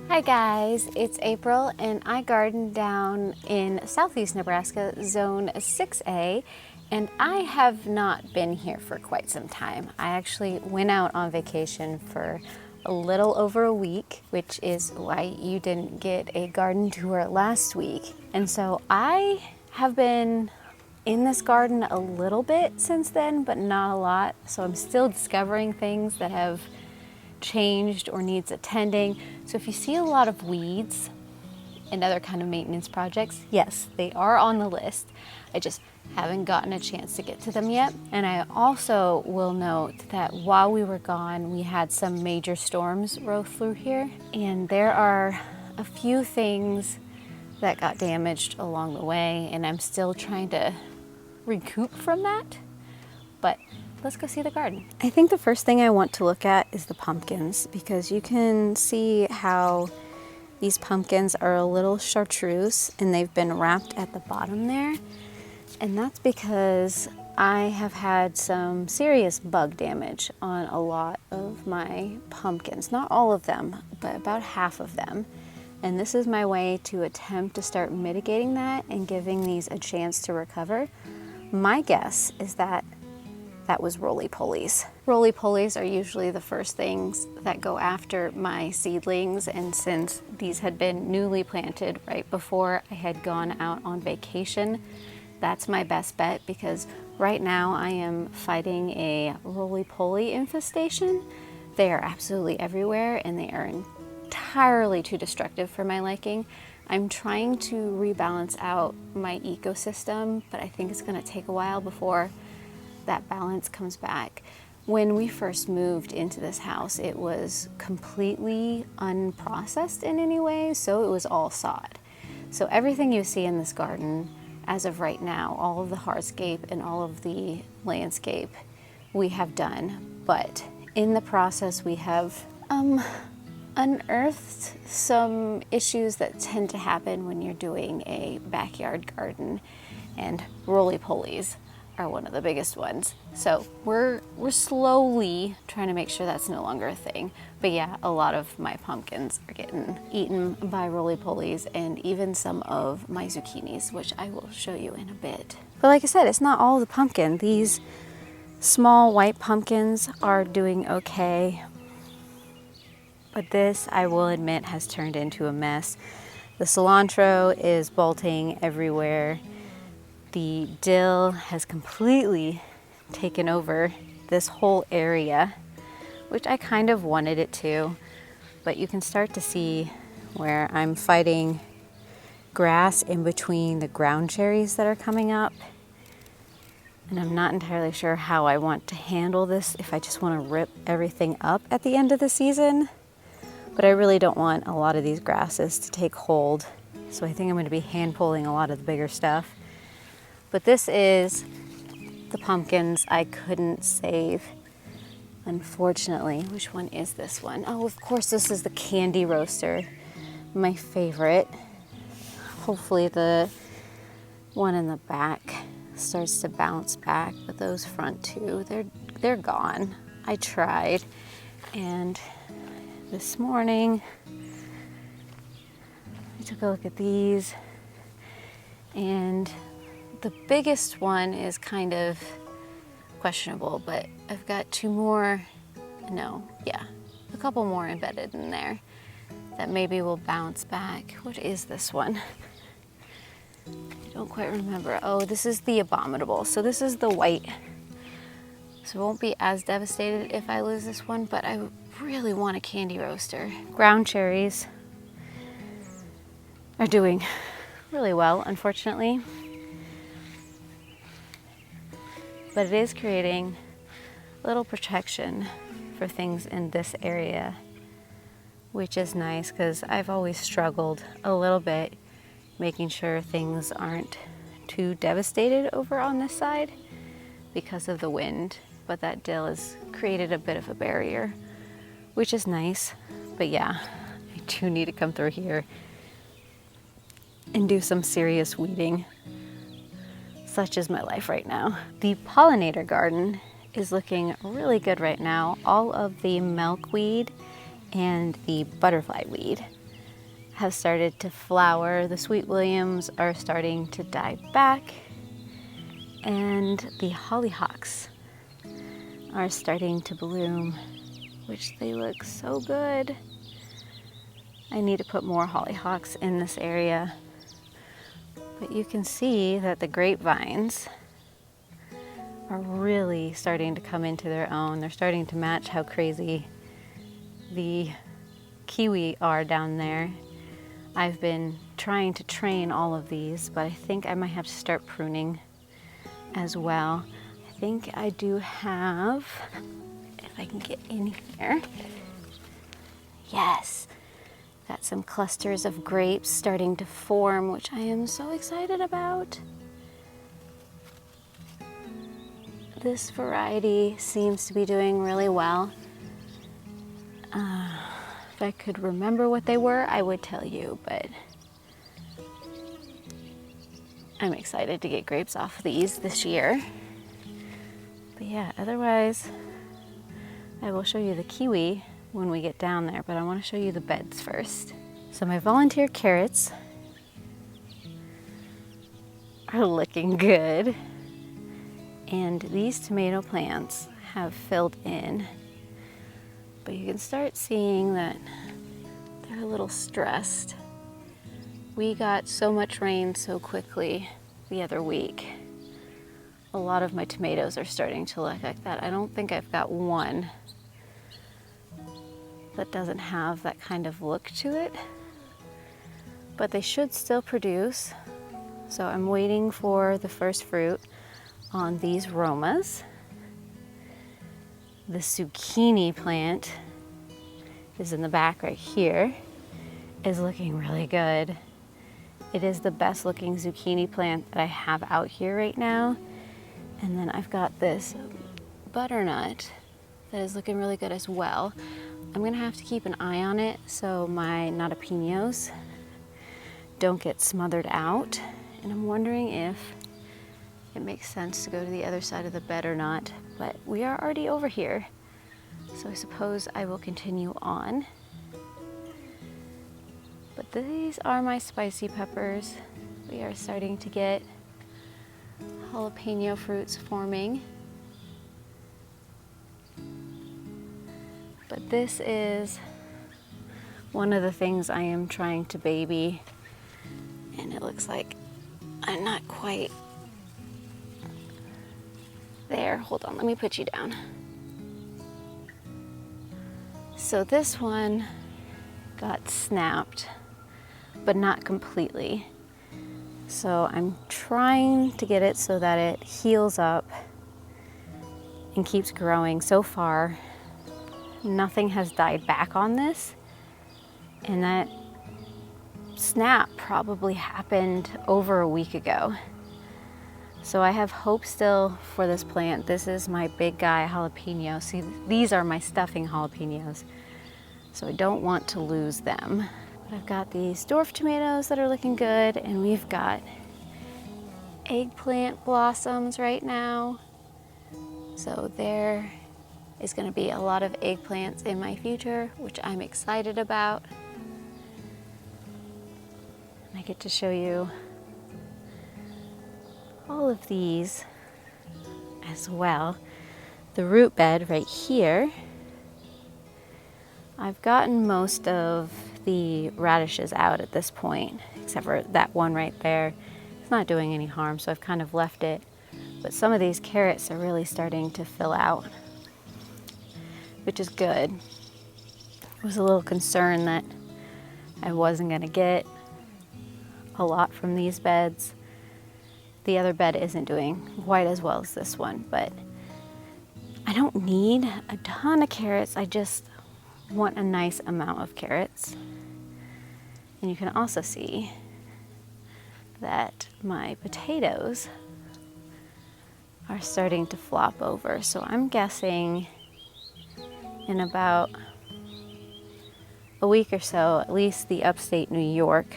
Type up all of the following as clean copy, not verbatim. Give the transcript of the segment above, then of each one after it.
Hi guys, it's April and I garden down in southeast Nebraska, zone 6A, and I have not been here for quite some time. I actually went out on vacation for a little over a week, which is why you didn't get a garden tour last week. And so I have been in this garden a little bit since then, but not a lot. So I'm still discovering things that have changed or needs attending. So if you see a lot of weeds and other kind of maintenance projects, yes, they are on the list. I just haven't gotten a chance to get to them yet. And I also will note that while we were gone, we had some major storms roll through here, and there are a few things that got damaged along the way, and I'm still trying to recoup from that. But let's go see the garden. I think the first thing I want to look at is the pumpkins, because you can see how these pumpkins are a little chartreuse and they've been wrapped at the bottom there. And that's because I have had some serious bug damage on a lot of my pumpkins. Not all of them, but about half of them. And this is my way to attempt to start mitigating that and giving these a chance to recover. My guess is that was roly-polies. Roly-polies are usually the first things that go after my seedlings, and since these had been newly planted right before I had gone out on vacation, that's my best bet, because right now I am fighting a roly-poly infestation. They are absolutely everywhere and they are entirely too destructive for my liking. I'm trying to rebalance out my ecosystem, but I think it's going to take a while before that balance comes back. When we first moved into this house, it was completely unprocessed in any way, so it was all sod. So everything you see in this garden, as of right now, all of the hardscape and all of the landscape, we have done. But in the process, we have unearthed some issues that tend to happen when you're doing a backyard garden, and roly-polies are one of the biggest ones. So we're slowly trying to make sure that's no longer a thing. But yeah, a lot of my pumpkins are getting eaten by roly-polies, and even some of my zucchinis, which I will show you in a bit. But like I said, it's not all the pumpkin. These small white pumpkins are doing okay. But this, I will admit, has turned into a mess. The cilantro is bolting everywhere. The dill has completely taken over this whole area, which I kind of wanted it to, but you can start to see where I'm fighting grass in between the ground cherries that are coming up. And I'm not entirely sure how I want to handle this, if I just want to rip everything up at the end of the season. But I really don't want a lot of these grasses to take hold, so I think I'm going to be hand pulling a lot of the bigger stuff. But this is the pumpkins I couldn't save, unfortunately. Which one is this one? Oh, of course, this is the candy roaster, my favorite. Hopefully the one in the back starts to bounce back, but those front two, they're gone. I tried, and this morning I took a look at these, and the biggest one is kind of questionable, but I've got a couple more embedded in there that maybe will bounce back. What is this one? I don't quite remember. Oh, this is the abominable. So this is the white. So I won't be as devastated if I lose this one, but I really want a candy roaster. Ground cherries are doing really well, unfortunately. But it is creating a little protection for things in this area, which is nice, because I've always struggled a little bit making sure things aren't too devastated over on this side because of the wind. But that dill has created a bit of a barrier, which is nice. But yeah, I do need to come through here and do some serious weeding. Such is my life right now. The pollinator garden is looking really good right now. All of the milkweed and the butterfly weed have started to flower. The sweet williams are starting to die back, and the hollyhocks are starting to bloom, which they look so good. I need to put more hollyhocks in this area, but you can see that the grapevines are really starting to come into their own. They're starting to match how crazy the kiwi are down there. I've been trying to train all of these, but I think I might have to start pruning as well. I think I do have, if I can get in here, yes, got some clusters of grapes starting to form, which I am so excited about. This variety seems to be doing really well. If I could remember what they were, I would tell you, but I'm excited to get grapes off these this year. But yeah, otherwise, I will show you the kiwi when we get down there, but I want to show you the beds first. So my volunteer carrots are looking good. And these tomato plants have filled in, but you can start seeing that they're a little stressed. We got so much rain so quickly the other week. A lot of my tomatoes are starting to look like that. I don't think I've got one that doesn't have that kind of look to it, but they should still produce. So I'm waiting for the first fruit on these Romas. The zucchini plant is in the back right here, is looking really good. It is the best looking zucchini plant that I have out here right now. And then I've got this butternut that is looking really good as well. I'm gonna have to keep an eye on it so my jalapenos don't get smothered out. And I'm wondering if it makes sense to go to the other side of the bed or not, but we are already over here. So I suppose I will continue on. But these are my spicy peppers. We are starting to get jalapeno fruits forming. But this is one of the things I am trying to baby, and it looks like I'm not quite there. Hold on, let me put you down. So this one got snapped, but not completely. So I'm trying to get it so that it heals up and keeps growing. So far, nothing has died back on this, and that snap probably happened over a week ago. So I have hope still for this plant. This is my big guy jalapeno. See, these are my stuffing jalapenos, so I don't want to lose them. But I've got these dwarf tomatoes that are looking good, and we've got eggplant blossoms right now. So there is going to be a lot of eggplants in my future, which I'm excited about. And I get to show you all of these as well. The root bed right here, I've gotten most of the radishes out at this point, except for that one right there. It's not doing any harm, so I've kind of left it. But some of these carrots are really starting to fill out, which is good. I was a little concerned that I wasn't going to get a lot from these beds. The other bed isn't doing quite as well as this one, but I don't need a ton of carrots. I just want a nice amount of carrots. And you can also see that my potatoes are starting to flop over. So I'm guessing in about a week or so, at least the upstate New York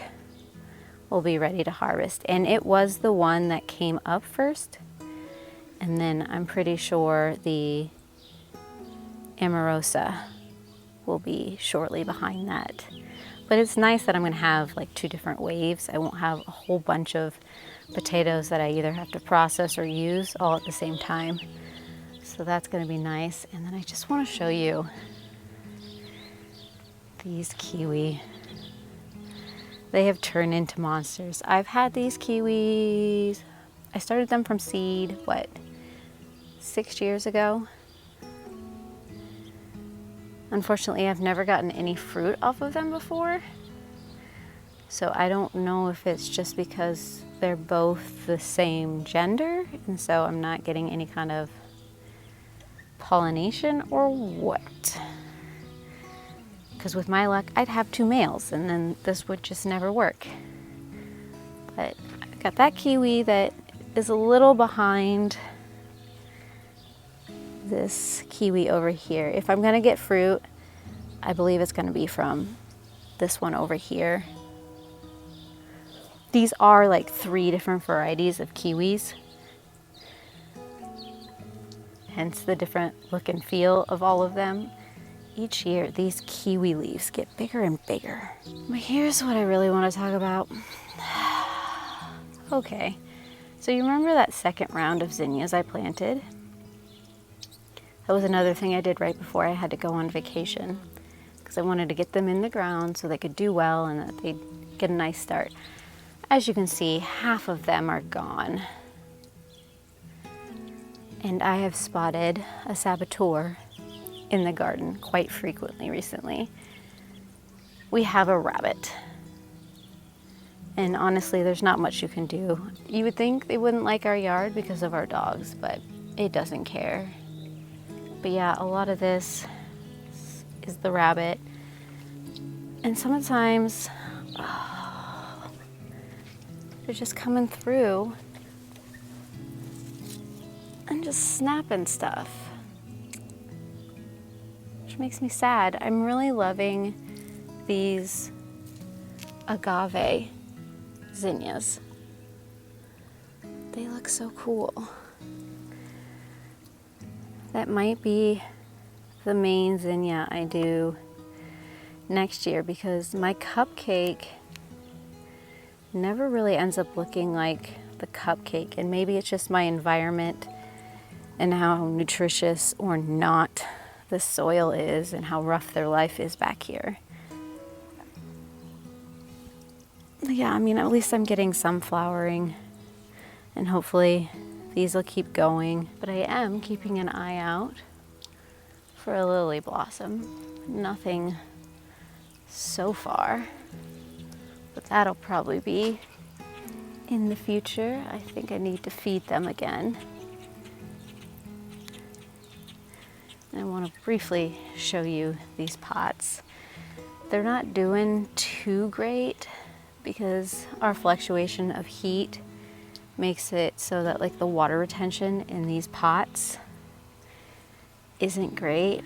will be ready to harvest. And it was the one that came up first. And then I'm pretty sure the Amorosa will be shortly behind that. But it's nice that I'm gonna have like 2 different waves. I won't have a whole bunch of potatoes that I either have to process or use all at the same time. So that's gonna be nice. And then I just wanna show you these kiwi. They have turned into monsters. I've had these kiwis, I started them from seed, 6 years ago? Unfortunately, I've never gotten any fruit off of them before. So I don't know if it's just because they're both the same gender, and so I'm not getting any kind of pollination or what. Because with my luck, I'd have 2 males, and then this would just never work. But I've got that kiwi that is a little behind this kiwi over here. If I'm gonna get fruit, I believe it's gonna be from this one over here. These are like 3 different varieties of kiwis, hence the different look and feel of all of them. Each year, these kiwi leaves get bigger and bigger. But here's what I really want to talk about. Okay, so you remember that second round of zinnias I planted? That was another thing I did right before I had to go on vacation, because I wanted to get them in the ground so they could do well and that they'd get a nice start. As you can see, half of them are gone. And I have spotted a saboteur in the garden quite frequently recently. We have a rabbit. And honestly, there's not much you can do. You would think they wouldn't like our yard because of our dogs, but it doesn't care. But yeah, a lot of this is the rabbit. And sometimes they're just coming through and just snapping stuff, which makes me sad. I'm really loving these agave zinnias. They look so cool. That might be the main zinnia I do next year, because my cupcake never really ends up looking like the cupcake, and maybe it's just my environment and how nutritious or not the soil is and how rough their life is back here. Yeah, I mean, at least I'm getting some flowering, and hopefully these will keep going. But I am keeping an eye out for a lily blossom. Nothing so far, but that'll probably be in the future. I think I need to feed them again. I want to briefly show you these pots. They're not doing too great because our fluctuation of heat makes it so that like the water retention in these pots isn't great.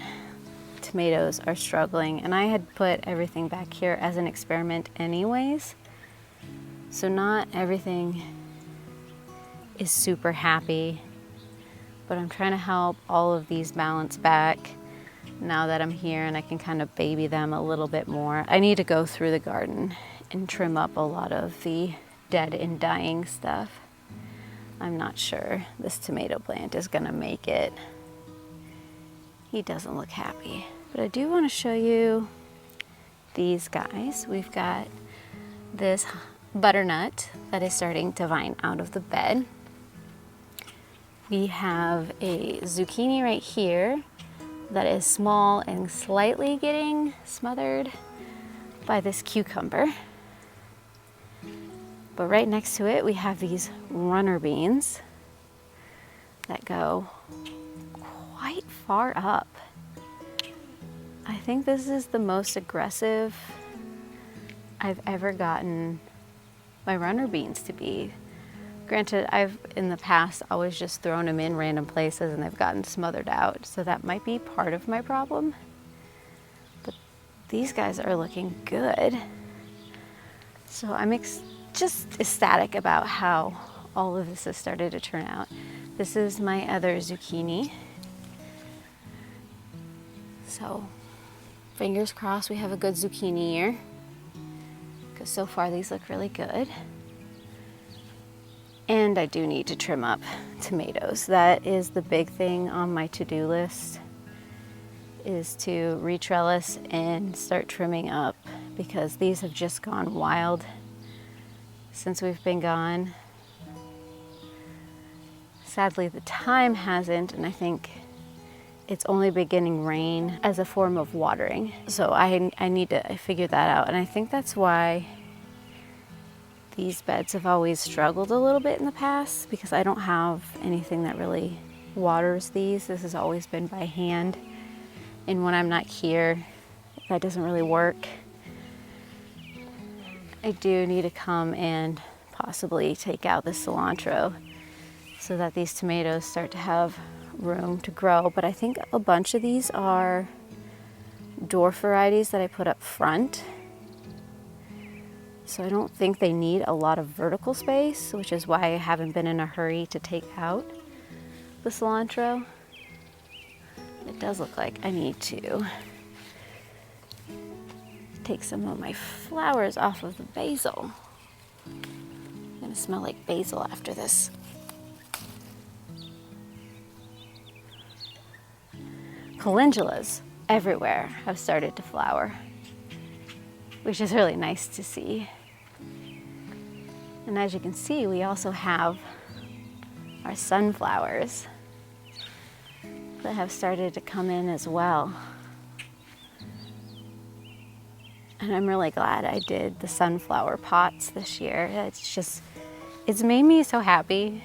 Tomatoes are struggling, and I had put everything back here as an experiment anyways, so not everything is super happy, but I'm trying to help all of these balance back now that I'm here and I can kind of baby them a little bit more. I need to go through the garden and trim up a lot of the dead and dying stuff. I'm not sure this tomato plant is gonna make it. He doesn't look happy. But I do want to show you these guys. We've got this butternut that is starting to vine out of the bed. We have a zucchini right here that is small and slightly getting smothered by this cucumber. But right next to it, we have these runner beans that go quite far up. I think this is the most aggressive I've ever gotten my runner beans to be. Granted, I've in the past always just thrown them in random places and they've gotten smothered out, so that might be part of my problem. But these guys are looking good. So I'm just ecstatic about how all of this has started to turn out. This is my other zucchini. So fingers crossed we have a good zucchini year. so far these look really good. And I do need to trim up tomatoes. That is the big thing on my to-do list, is to re-trellis and start trimming up, because these have just gone wild since we've been gone. Sadly, the time hasn't, and I think it's only beginning rain as a form of watering. So I need to figure that out, and I think that's why these beds have always struggled a little bit in the past, because I don't have anything that really waters these. This has always been by hand. And when I'm not here, that doesn't really work. I do need to come and possibly take out the cilantro so that these tomatoes start to have room to grow. But I think a bunch of these are dwarf varieties that I put up front. So I don't think they need a lot of vertical space, which is why I haven't been in a hurry to take out the cilantro. It does look like I need to take some of my flowers off of the basil. I'm gonna smell like basil after this. Calendulas everywhere have started to flower, which is really nice to see. And as you can see, we also have our sunflowers that have started to come in as well. And I'm really glad I did the sunflower pots this year. It's made me so happy.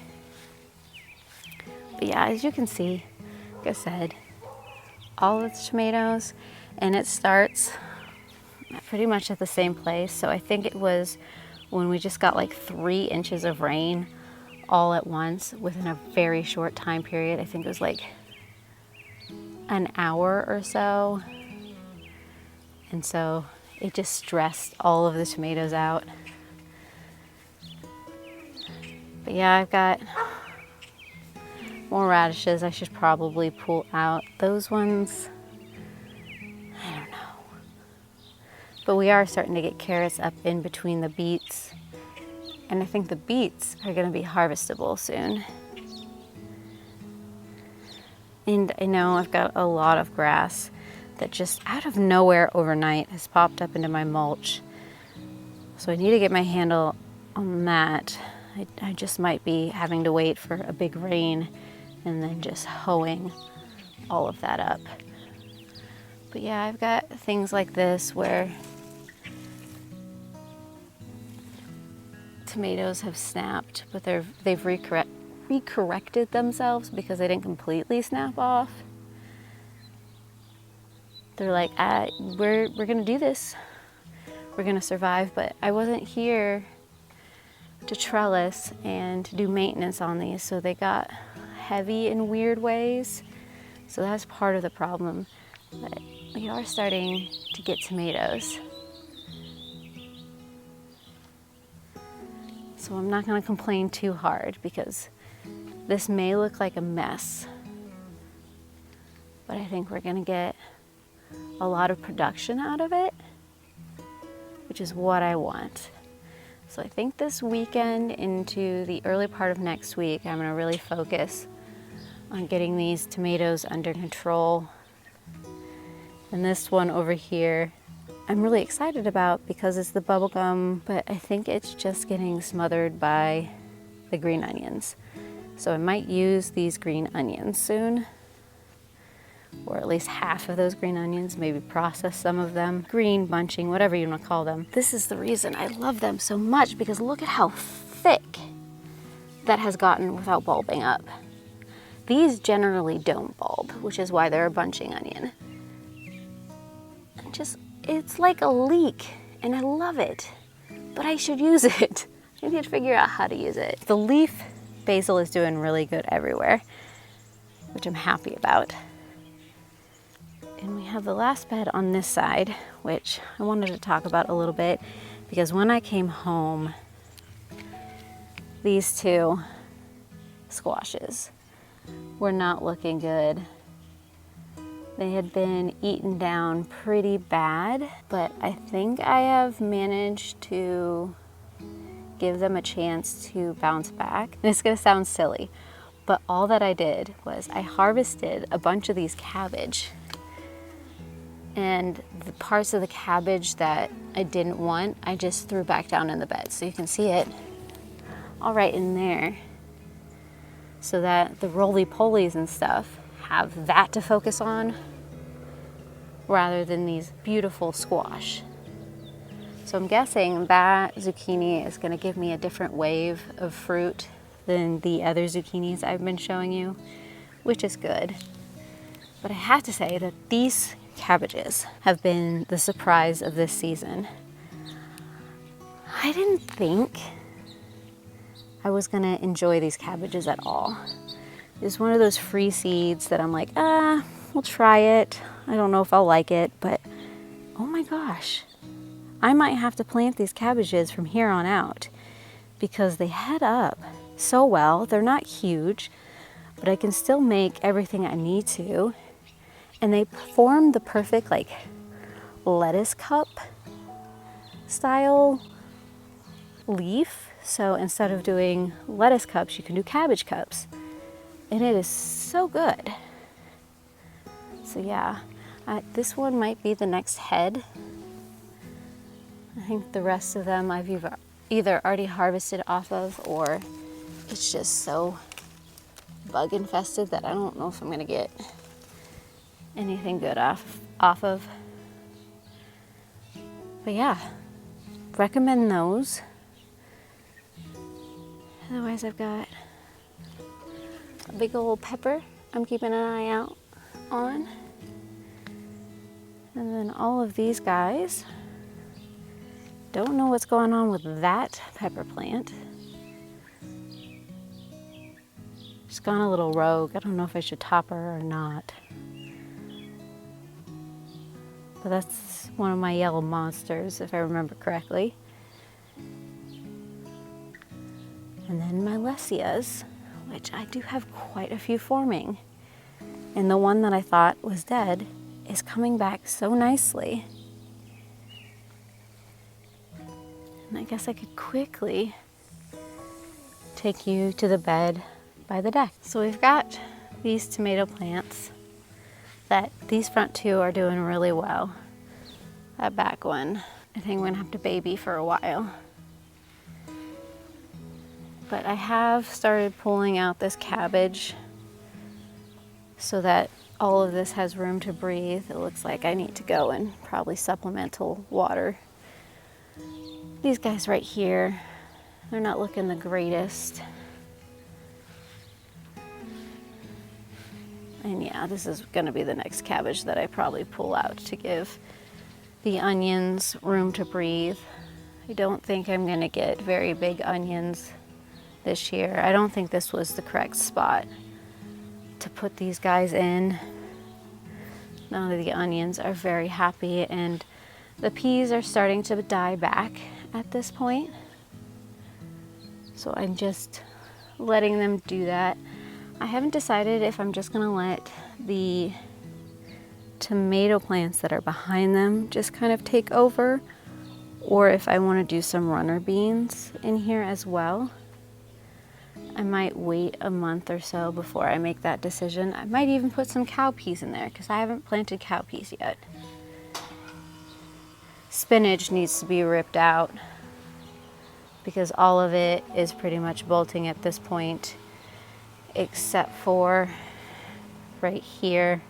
But yeah, as you can see, like I said, all of the tomatoes, and it starts pretty much at the same place. So I think it was when we just got like 3 inches of rain all at once within a very short time period. I think it was like an hour or so. And so it just stressed all of the tomatoes out. But yeah, I've got more radishes I should probably pull out. Those ones, I don't know. But we are starting to get carrots up in between the beets. And I think the beets are gonna be harvestable soon. And I know I've got a lot of grass that just out of nowhere overnight has popped up into my mulch. So I need to get my handle on that. I just might be having to wait for a big rain and then just hoeing all of that up. But yeah, I've got things like this where tomatoes have snapped, but they've recorrected themselves because they didn't completely snap off. They're like, we're gonna do this. We're gonna survive, but I wasn't here to trellis and do maintenance on these, so they got heavy in weird ways. So that's part of the problem. But we are starting to get tomatoes. So I'm not gonna complain too hard, because this may look like a mess, but I think we're gonna get a lot of production out of it, which is what I want. So I think this weekend into the early part of next week, I'm gonna really focus on getting these tomatoes under control. And this one over here, I'm really excited about because it's the bubble gum, but I think it's just getting smothered by the green onions. So I might use these green onions soon, or at least half of those green onions, maybe process some of them, green bunching, whatever you want to call them. This is the reason I love them so much, because look at how thick that has gotten without bulbing up. These generally don't bulb, which is why they're a bunching onion. It's like a leek, and I love it, but I should use it. I need to figure out how to use it. The leaf basil is doing really good everywhere, which I'm happy about. And we have the last bed on this side, which I wanted to talk about a little bit, because when I came home, these 2 squashes were not looking good. They had been eaten down pretty bad, but I think I have managed to give them a chance to bounce back. And it's gonna sound silly, but all that I did was I harvested a bunch of these cabbage, and the parts of the cabbage that I didn't want, I just threw back down in the bed. So you can see it all right in there, so that the roly-polies and stuff have that to focus on rather than these beautiful squash. So I'm guessing that zucchini is gonna give me a different wave of fruit than the other zucchinis I've been showing you, which is good. But I have to say that these cabbages have been the surprise of this season. I didn't think I was gonna enjoy these cabbages at all. It's one of those free seeds that I'm like, we'll try it. I don't know if I'll like it, but oh my gosh. I might have to plant these cabbages from here on out because they head up so well. They're not huge, but I can still make everything I need to. And they form the perfect like lettuce cup style leaf. So instead of doing lettuce cups, you can do cabbage cups. And it is so good. So yeah, this one might be the next head. I think the rest of them I've either already harvested off of, or it's just so bug infested that I don't know if I'm gonna get anything good off of. But yeah, recommend those. Otherwise I've got a big old pepper I'm keeping an eye out on. And then all of these guys. Don't know what's going on with that pepper plant. She's gone a little rogue. I don't know if I should top her or not. But that's one of my yellow monsters, if I remember correctly. And then my lessias, which I do have quite a few forming. And the one that I thought was dead is coming back so nicely. And I guess I could quickly take you to the bed by the deck. So we've got these tomato plants that these front two are doing really well. That back one, I think I'm gonna have to baby for a while. But I have started pulling out this cabbage so that all of this has room to breathe. It looks like I need to go and probably supplemental water these guys right here. They're not looking the greatest. And yeah, this is gonna be the next cabbage that I probably pull out to give the onions room to breathe. I don't think I'm gonna get very big onions this year. I don't think this was the correct spot to put these guys in. None of the onions are very happy, and the peas are starting to die back at this point. So I'm just letting them do that. I haven't decided if I'm just gonna let the tomato plants that are behind them just kind of take over, or if I want to do some runner beans in here as well. I might wait a month or so before I make that decision. I might even put some cowpeas in there because I haven't planted cowpeas yet. Spinach needs to be ripped out because all of it is pretty much bolting at this point, except for right here.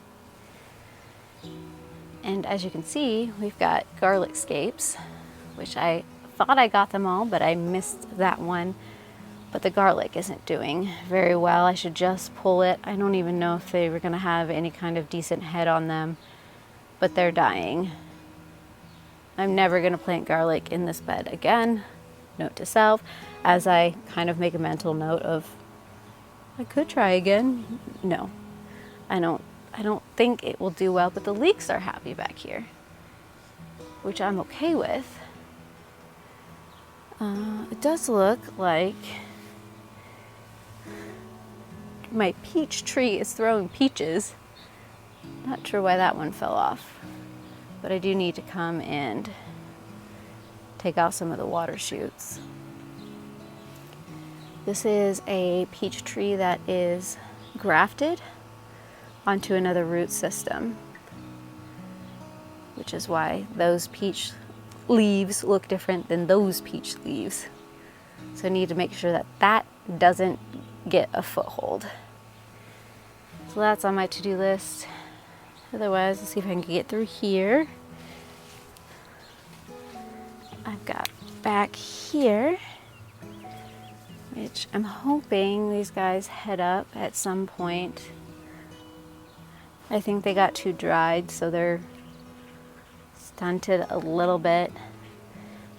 And as you can see, we've got garlic scapes, which I thought I got them all, but I missed that one. But the garlic isn't doing very well. I should just pull it. I don't even know if they were gonna have any kind of decent head on them, but they're dying. I'm never gonna plant garlic in this bed again. Note to self, as I kind of make a mental note of, I could try again. No, I don't think it will do well, but the leeks are happy back here, which I'm okay with. It does look like my peach tree is throwing peaches. Not sure why that one fell off, but I do need to come and take out some of the water shoots. This is a peach tree that is grafted onto another root system, which is why those peach leaves look different than those peach leaves. So I need to make sure that that doesn't get a foothold. So that's on my to-do list. Otherwise, let's see if I can get through here. I've got back here, which I'm hoping these guys head up at some point. I think they got too dried, so they're stunted a little bit,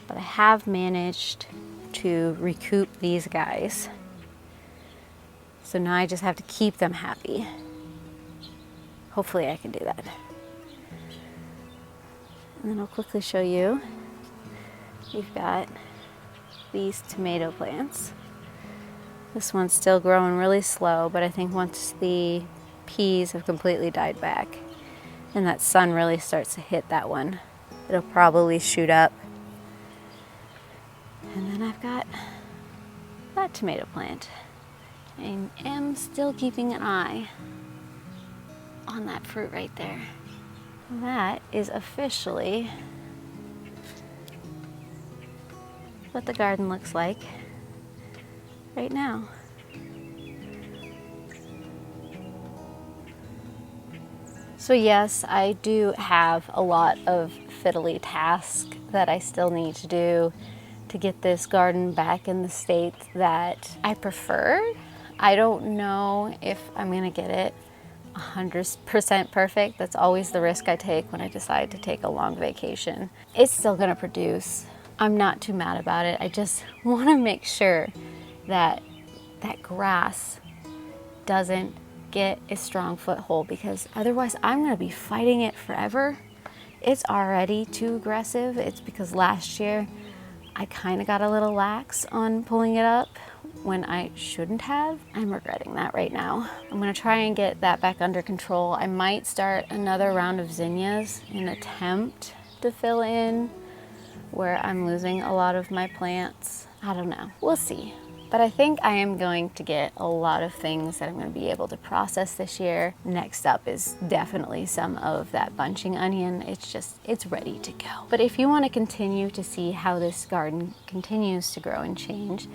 but I have managed to recoup these guys. So now I just have to keep them happy. Hopefully I can do that. And then I'll quickly show you. We've got these tomato plants. This one's still growing really slow, but I think once the peas have completely died back and that sun really starts to hit that one, it'll probably shoot up. And then I've got that tomato plant. I am still keeping an eye on that fruit right there. That is officially what the garden looks like right now. So yes, I do have a lot of fiddly tasks that I still need to do to get this garden back in the state that I prefer. I don't know if I'm gonna get it 100% perfect. That's always the risk I take when I decide to take a long vacation. It's still gonna produce. I'm not too mad about it. I just wanna make sure that that grass doesn't get a strong foothold, because otherwise I'm gonna be fighting it forever. It's already too aggressive. It's because last year I kind of got a little lax on pulling it up when I shouldn't have. I'm regretting that right now. I'm gonna try and get that back under control. I might start another round of zinnias in an attempt to fill in where I'm losing a lot of my plants. I don't know, we'll see. But I think I am going to get a lot of things that I'm going to be able to process this year. Next up is definitely some of that bunching onion. It's ready to go. But if you want to continue to see how this garden continues to grow and change,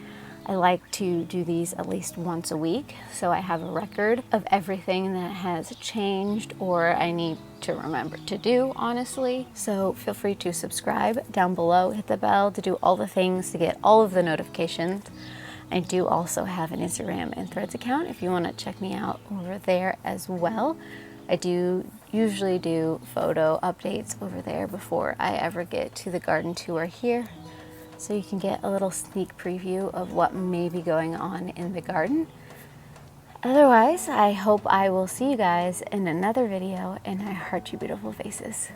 I like to do these at least once a week, so I have a record of everything that has changed or I need to remember to do, honestly. So feel free to subscribe down below, hit the bell to do all the things to get all of the notifications. I do also have an Instagram and Threads account if you want to check me out over there as well. I do usually do photo updates over there before I ever get to the garden tour here, so you can get a little sneak preview of what may be going on in the garden. Otherwise, I hope I will see you guys in another video, and I heart you beautiful faces.